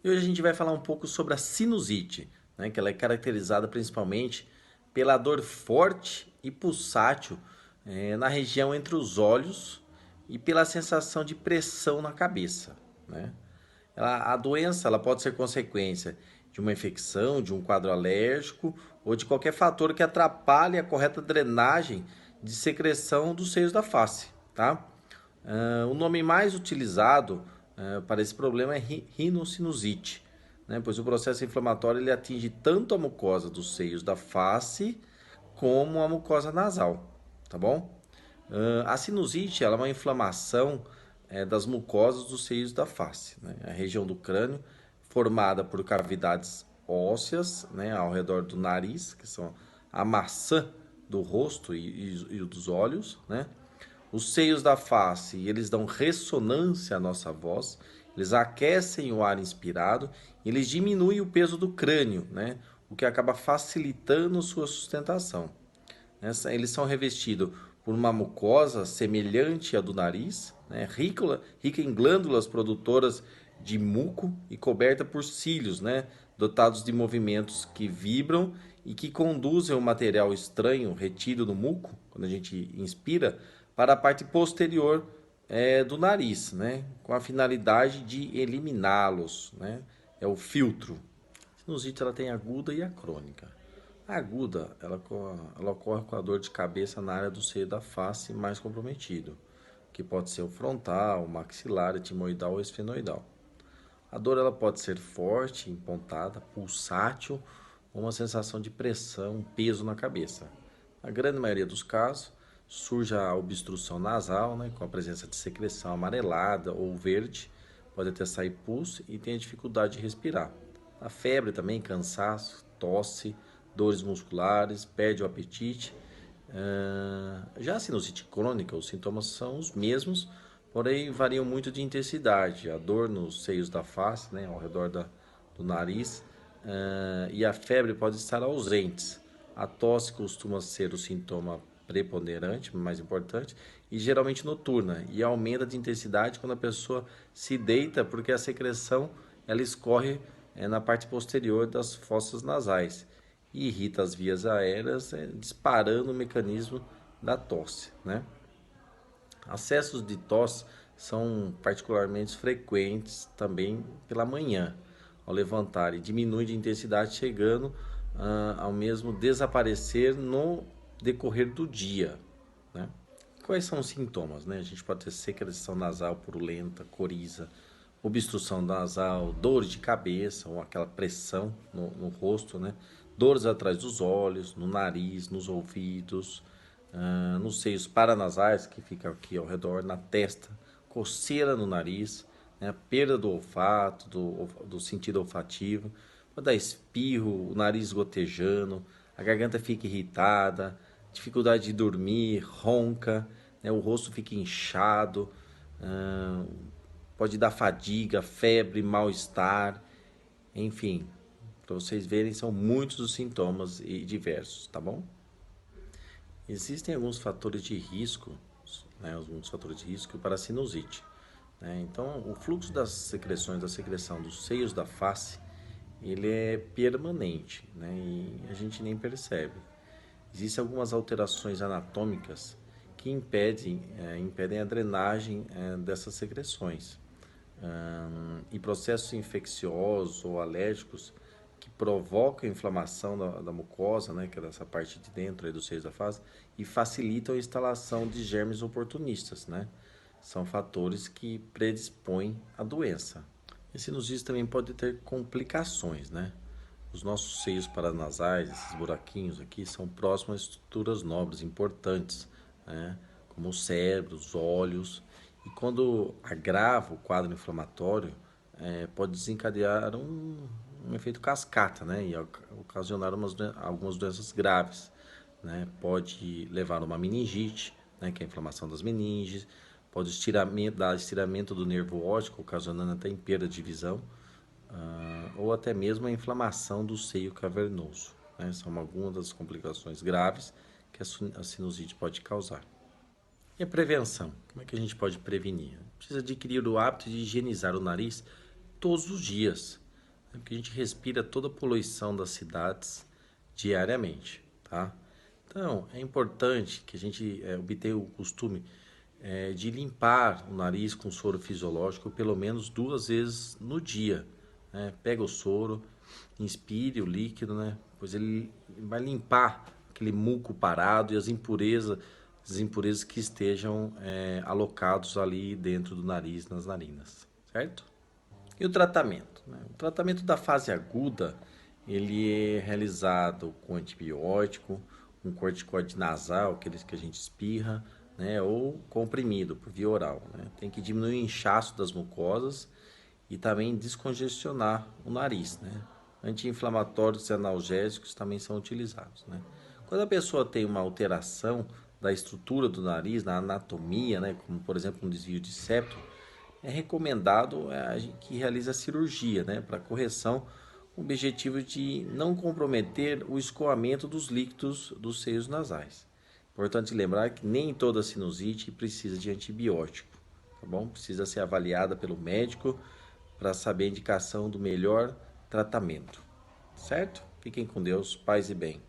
E hoje a gente vai falar um pouco sobre a sinusite, né, que ela é caracterizada principalmente pela dor forte e pulsátil na região entre os olhos e pela sensação de pressão na cabeça, né? A doença ela pode ser consequência de uma infecção, de um quadro alérgico ou de qualquer fator que atrapalhe a correta drenagem de secreção dos seios da face, tá? O nome mais utilizado para esse problema é rinocinusite, né? Pois o processo inflamatório ele atinge tanto a mucosa dos seios da face como a mucosa nasal, tá bom? A sinusite ela é uma inflamação das mucosas dos seios da face, né? A região do crânio formada por cavidades ósseas, né, ao redor do nariz, que são a maçã do rosto e dos olhos, né? Os seios da face, eles dão ressonância à nossa voz, eles aquecem o ar inspirado, eles diminuem o peso do crânio, né? O que acaba facilitando sua sustentação. Eles são revestidos por uma mucosa semelhante à do nariz, né? Rica em glândulas produtoras de muco e coberta por cílios, né? Dotados de movimentos que vibram e que conduzem o material estranho retido no muco, quando a gente inspira, para a parte posterior do nariz, né? Com a finalidade de eliminá-los, né? É o filtro. A sinusite ela tem aguda e a crônica. A aguda, ela ocorre com a dor de cabeça na área do seio da face mais comprometido, que pode ser o frontal, o maxilar, etimoidal ou esfenoidal. A dor ela pode ser forte, empontada, pulsátil ou uma sensação de pressão, peso na cabeça. Na grande maioria dos casos, surge a obstrução nasal, né, com a presença de secreção amarelada ou verde, pode até sair pus e tem dificuldade de respirar. A febre também, cansaço, tosse, dores musculares, perde o apetite. Já a sinusite crônica, os sintomas são os mesmos, porém variam muito de intensidade. A dor nos seios da face, né, ao redor do nariz, e a febre pode estar ausentes. A tosse costuma ser o sintoma preponderante, mais importante, e geralmente noturna, e aumenta de intensidade quando a pessoa se deita, porque a secreção ela escorre na parte posterior das fossas nasais e irrita as vias aéreas, disparando o mecanismo da tosse, né? Acessos de tosse são particularmente frequentes também pela manhã, ao levantar e diminui de intensidade, chegando ao mesmo desaparecer no decorrer do dia, né? Quais são os sintomas, né? A gente pode ter secreção nasal purulenta, coriza, obstrução nasal, dores de cabeça ou aquela pressão no rosto, né? Dores atrás dos olhos, no nariz, nos ouvidos, nos seios paranasais, que fica aqui ao redor, na testa, coceira no nariz, né? Perda do olfato, do sentido olfativo, pode dar espirro, o nariz gotejando, a garganta fica irritada, dificuldade de dormir, ronca, né? O rosto fica inchado, pode dar fadiga, febre, mal-estar, enfim, para vocês verem, são muitos os sintomas e diversos, tá bom? Existem alguns fatores de risco, né, alguns fatores de risco para a sinusite, né? Então, o fluxo das secreções, da secreção dos seios da face, ele é permanente, né, e a gente nem percebe. Existem algumas alterações anatômicas que impedem a drenagem dessas secreções. E processos infecciosos ou alérgicos que provocam a inflamação da mucosa, né, que é dessa parte de dentro aí dos seios da face, e facilitam a instalação de germes oportunistas, né? São fatores que predispõem à doença. E sinusite também pode ter complicações, né? Os nossos seios paranasais, esses buraquinhos aqui, são próximos a estruturas nobres importantes, né? Como o cérebro, os olhos. E quando agrava o quadro inflamatório, pode desencadear um efeito cascata, né? E ocasionar algumas doenças graves, né? Pode levar a uma meningite, né? Que é a inflamação das meninges, pode dar estiramento do nervo óptico, ocasionando até perda de visão, ou até mesmo a inflamação do seio cavernoso, né? São algumas das complicações graves que a sinusite pode causar. E a prevenção? Como é que a gente pode prevenir? Precisa adquirir o hábito de higienizar o nariz todos os dias. né? Porque a gente respira toda a poluição das cidades diariamente, tá? Então, é importante que a gente obtenha o costume de limpar o nariz com soro fisiológico pelo menos 2 vezes no dia, né? Pega o soro, inspire o líquido, né? Pois ele vai limpar aquele muco parado e as impurezas que estejam alocados ali dentro do nariz, nas narinas, certo? E o tratamento, né? O tratamento da fase aguda, ele é realizado com antibiótico, um corticoide nasal, aqueles que a gente espirra, né? Ou comprimido por via oral, né? Tem que diminuir o inchaço das mucosas e também descongestionar o nariz, né? Anti-inflamatórios e analgésicos também são utilizados, né? Quando a pessoa tem uma alteração da estrutura do nariz, na anatomia, né? Como por exemplo um desvio de septo, é recomendado que realize a cirurgia, né, para correção, com o objetivo de não comprometer o escoamento dos líquidos dos seios nasais. Importante lembrar que nem toda sinusite precisa de antibiótico, tá bom? Precisa ser avaliada pelo médico para saber a indicação do melhor tratamento, certo? Fiquem com Deus, paz e bem.